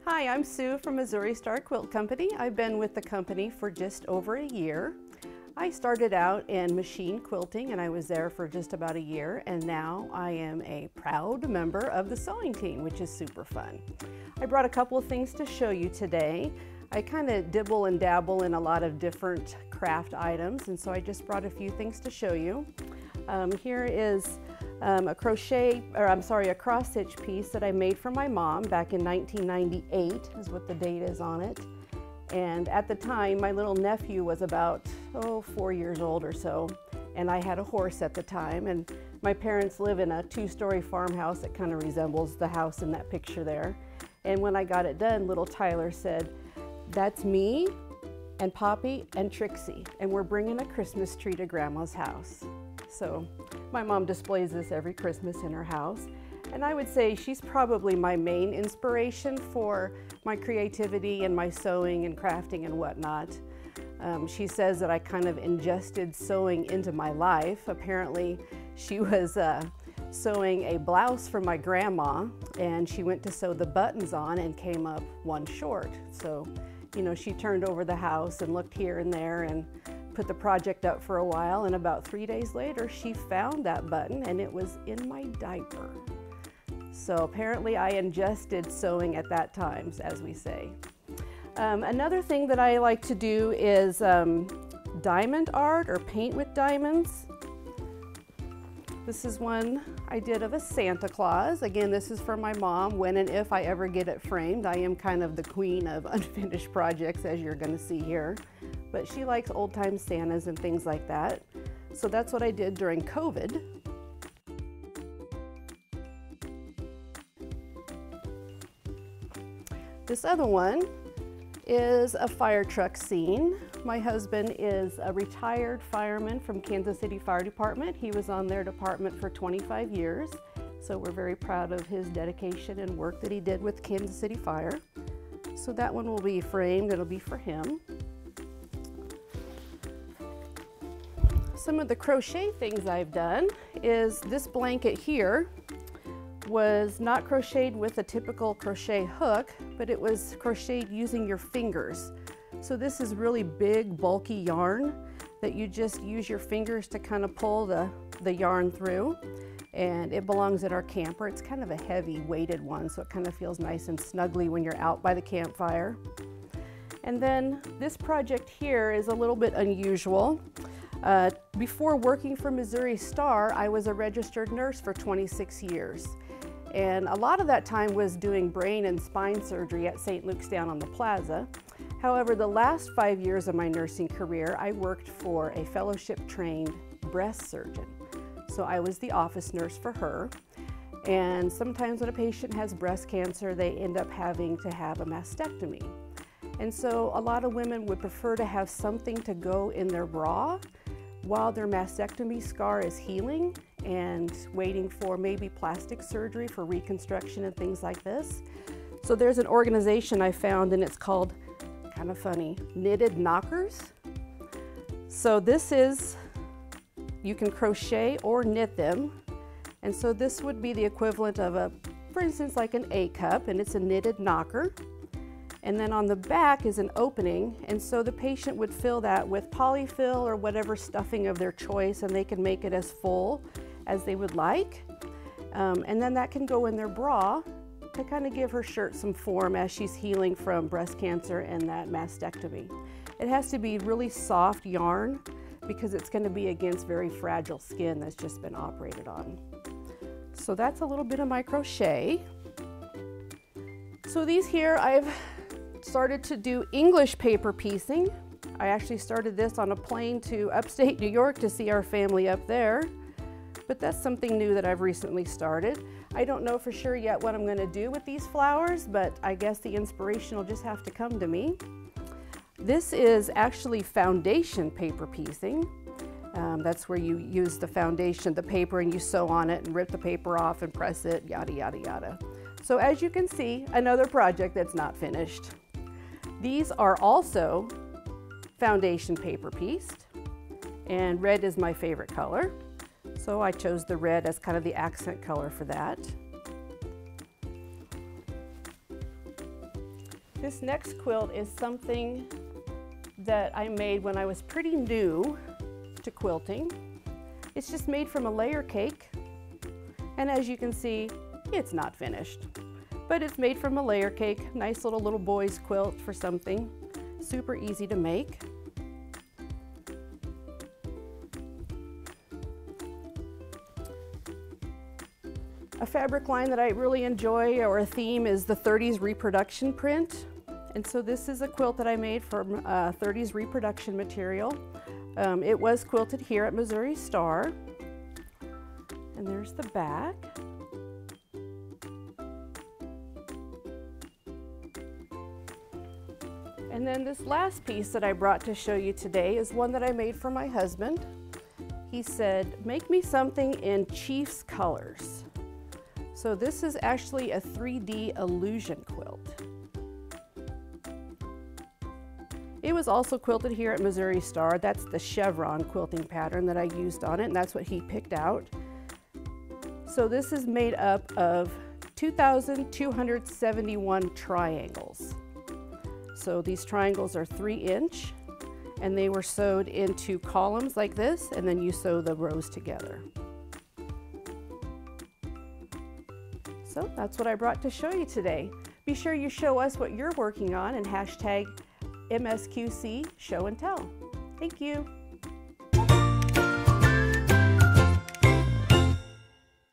Hi, I'm Sue from Missouri Star Quilt Company. I've been with the company for just over a year. I started out in machine quilting and I was there for just about a year, and now I am a proud member of the sewing team, which is super fun. I brought a couple of things to show you today. I kind of dibble and dabble in a lot of different craft items, and so I just brought a few things to show you. Here is a cross stitch piece that I made for my mom back in 1998 is what the date is on it. And at the time, my little nephew was about, 4 years old or so, and I had a horse at the time, and my parents live in a two-story farmhouse that kind of resembles the house in that picture there. And when I got it done, little Tyler said, "That's me and Poppy and Trixie, and we're bringing a Christmas tree to Grandma's house." So my mom displays this every Christmas in her house, and I would say she's probably my main inspiration for my creativity and my sewing and crafting and whatnot. She says that I kind of ingested sewing into my life. Apparently she was sewing a blouse for my grandma, and she went to sew the buttons on and came up one short. So, you know, she turned over the house and looked here and there and put the project up for a while, and about 3 days later she found that button and it was in my diaper. So apparently I ingested sewing at that time, as we say. Another thing that I like to do is diamond art or paint with diamonds. This is one I did of a Santa Claus. Again, this is for my mom when and if I ever get it framed. I am kind of the queen of unfinished projects, as you're going to see here. But she likes old-time Santas and things like that. So that's what I did during COVID. This other one is a fire truck scene. My husband is a retired fireman from Kansas City Fire Department. He was on their department for 25 years. So we're very proud of his dedication and work that he did with Kansas City Fire. So that one will be framed. It'll be for him. Some of the crochet things I've done is this blanket here was not crocheted with a typical crochet hook, but it was crocheted using your fingers. So this is really big, bulky yarn that you just use your fingers to kind of pull the yarn through. And it belongs at our camper. It's kind of a heavy weighted one, so it kind of feels nice and snuggly when you're out by the campfire. And then this project here is a little bit unusual. Before working for Missouri Star, I was a registered nurse for 26 years. And a lot of that time was doing brain and spine surgery at St. Luke's down on the plaza. However, the last 5 years of my nursing career, I worked for a fellowship-trained breast surgeon. So I was the office nurse for her. And sometimes when a patient has breast cancer, they end up having to have a mastectomy. And so a lot of women would prefer to have something to go in their bra while their mastectomy scar is healing and waiting for maybe plastic surgery for reconstruction and things like this. So there's an organization I found, and it's called, kind of funny, Knitted Knockers. So this is, you can crochet or knit them. And so this would be the equivalent of a, for instance, like an A cup, and it's a knitted knocker. And then on the back is an opening, and so the patient would fill that with polyfill or whatever stuffing of their choice, and they can make it as full as they would like. And then that can go in their bra to kind of give her shirt some form as she's healing from breast cancer and that mastectomy. It has to be really soft yarn because it's going to be against very fragile skin that's just been operated on. So that's a little bit of my crochet. So these here, I've started to do English paper piecing. I actually started this on a plane to upstate New York to see our family up there, but that's something new that I've recently started. I don't know for sure yet what I'm going to do with these flowers, but I guess the inspiration will just have to come to me. This is actually foundation paper piecing. That's where you use the foundation, the paper, and you sew on it and rip the paper off and press it, yada, yada, yada. So as you can see, another project that's not finished. These are also foundation paper pieced, and red is my favorite color. So I chose the red as kind of the accent color for that. This next quilt is something that I made when I was pretty new to quilting. It's just made from a layer cake, and as you can see, it's not finished. But it's made from a layer cake, nice little boy's quilt for something. Super easy to make. A fabric line that I really enjoy, or a theme, is the 30s reproduction print. And so this is a quilt that I made from 30s reproduction material. It was quilted here at Missouri Star. And there's the back. And then this last piece that I brought to show you today is one that I made for my husband. He said, make me something in Chief's colors. So this is actually a 3D illusion quilt. It was also quilted here at Missouri Star. That's the chevron quilting pattern that I used on it, and that's what he picked out. So this is made up of 2,271 triangles. So these triangles are 3-inch, and they were sewed into columns like this, and then you sew the rows together. So that's what I brought to show you today. Be sure you show us what you're working on and hashtag MSQC Show and Tell. Thank you.